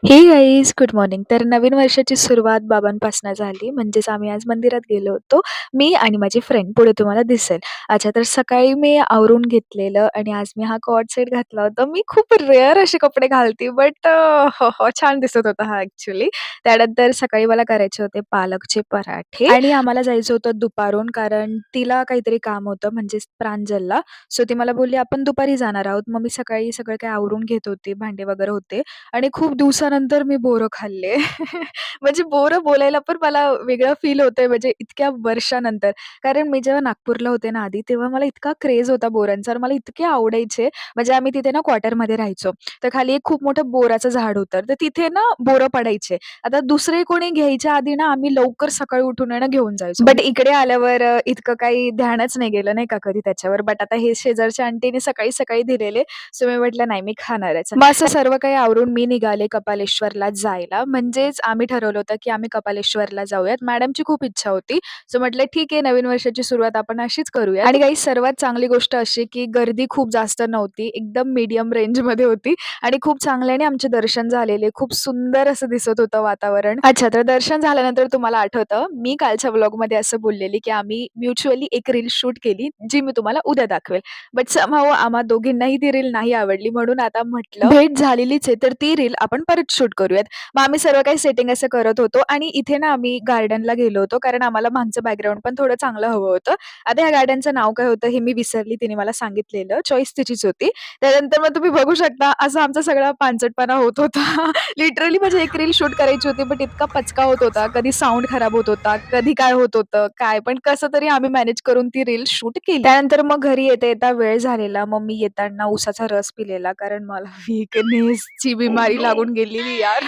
हे guys good morning. तर नवीन वर्षाची सुरुवात बाबांपासून झाली. म्हणजेच आम्ही आज मंदिरात गेलो होतो. मी आणि माझी फ्रेंड पुढे तुम्हाला दिसेल. अच्छा, तर सकाळी मी आवरून घेतलेलं आणि आज मी हा कॉर्ड सेट घातला होता. मी खूप रेअर असे कपडे घालते बट हो, हो, छान दिसत होता हा ॲक्चुअली. त्यानंतर सकाळी मला करायचे होते पालकचे पराठे आणि आम्हाला जायचं होतं दुपारून कारण तिला काहीतरी काम होतं म्हणजेच प्रांजलला. सो ती मला बोलली, "आपण दुपारी जाणार आहोत." मग मी सकाळी सगळं काही आवरून घेत होते, भांडे वगैरे होते आणि खूप दिवसानंतर मी बोरं खाल्ले. म्हणजे बोरं बोलायला पण मला वेगळं फील होतंय म्हणजे इतक्या वर्षानंतर. कारण मी जेव्हा नागपूरला होते ना आधी, तेव्हा मला इतका क्रेज होता बोरांचा आणि मला इतके आवडायचे. म्हणजे आम्ही तिथे ना क्वार्टरमध्ये राहायचो. तर खाली एक खूप मोठं बोराचं झाड होतं. तर तिथे ना बोरं पडायचे. आता दुसरे कोणी घ्यायच्या आधी ना आम्ही लवकर सकाळी उठून आहे ना घेऊन जायचो. बट इकडे आल्यावर इतकं काही ध्यानच नाही गेलं नाही का कधी त्याच्यावर. बट आता हे शेजारच्या आंटीने सकाळी-सकाळी दिलेले सो मी म्हटलं नाही मी खाणारच. मग असं सर्व काही आवरून मी निघाले कपालेश्वरला जायला. म्हणजेच आम्ही ठरवलं होतं, की आम्ही कपालेश्वरला जाऊयात. मॅडमची खूप इच्छा होती. सो म्हटलं ठीक आहे नवीन वर्षाची सुरुवात आपण अशीच करूयात. आणि काही सर्वात चांगली गोष्ट अशी, की गर्दी खूप जास्त नव्हती. एकदम मीडियम रेंजमध्ये होती आणि खूप चांगल्याने आमचे दर्शन झालेले. खूप सुंदर असं दिसत होतं वातावरण. अच्छा, तर दर्शन झाल्यानंतर तुम्हाला आठवतं, मी कालच्या व्लॉगमध्ये असं बोललेली, की आम्ही म्युच्युअली एक रील शूट केली, जी मी तुम्हाला उद्या दाखवेल. बट समहाऊ आम्हा दोघींनाही ती रील नाही आवडली म्हणून आता म्हटलं भेट झालेलीच आहे तर ती रील आपण परत शूट करूयात. मग आम्ही सर्व काही सेटिंग असं करत होतो आणि इथे ना आम्ही गार्डनला गेलो होतो कारण आम्हाला मागचं बॅकग्राऊंड पण थोडं चांगलं हवं होतं. आता ह्या गार्डनचं नाव काय होतं हे मी विसरली. तिने मला सांगितलेलं. चॉईस तिचीच होती. त्यानंतर मग तुम्ही बघू शकता असा आमचा सगळा पांचटपणा होत होता. लिटरली म्हणजे एक रील शूट करायची होती बट इतका पचका होत होता. कधी साउंड खराब होत होता, कधी काय होत होतं, काय पण कसं तरी आम्ही मॅनेज करून ती रील शूट केली. त्यानंतर मग घरी येता-येता वेळ झालेला. मग मी येताना उसाचा रस पिलेला कारण मला वीकनेसची बिमारी लागून गेलेली यार.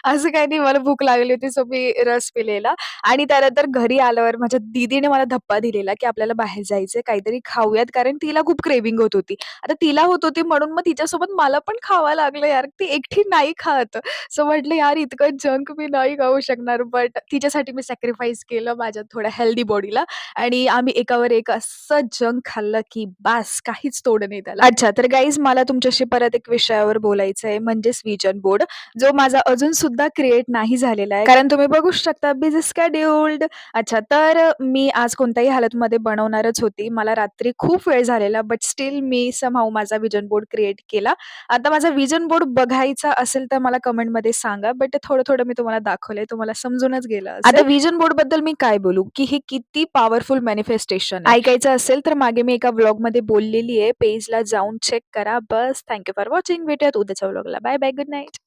असं काही नाही मला भूक लागली होती सो मी रस पिलेला आणि त्यानंतर घरी आल्यावर माझ्या दीदीने मला धप्पा दिलेला, की आपल्याला बाहेर जायचंय, काहीतरी खाऊयात कारण तिला खूप क्रेव्हिंग होत होती. आता तिला होत होती म्हणून मग तिच्यासोबत मला पण खावं लागलं यार. ती एकटी नाही खात. सो म्हटलं यार इतकं जंक मी नाही खाऊ शकणार. बट तिच्यासाठी मी सॅक्रिफाईस केलं माझ्या थोड्या हेल्दी बॉडीला आणि आम्ही एकावर एक असं जंक खाल्लं, की बास काहीच तोड नाही त्याला. अच्छा, तर गाईज मला तुमच्याशी परत एक विषयावर बोलायचं आहे म्हणजेच व्हिजन बोर्ड, जो माझा अजून सुद्धा क्रिएट नाही झालेला आहे. कारण तुम्ही बघूच शकता बिझी शेड्यूल्ड. अच्छा, तर मी आज कोणत्याही हालतमध्ये बनवणारच होती. मला रात्री खूप वेळ झालेला बट स्टिल मी समहाऊ माझा व्हिजन बोर्ड क्रिएट केला. आता माझा व्हिजन बोर्ड बघायचा असेल तर मला कमेंटमध्ये सांगा. बट थोडं-थोडं मी तुम्हाला दाखवलंय. तुम्हाला समजूनच गेलं असेल. आता व्हिजन बोर्डबद्दल मी काय बोलू, की हे किती पॉवरफुल मॅनिफेस्टेशन आहे. ऐकायचं असेल तर मागे मी एका व्लॉगमध्ये बोललेली आहे. पेजला जाऊन चेक करा. बस थँक फॉर वॉचिंग. भेटूयात उद्याच्या व्लॉगला. Bye, bye. Good night.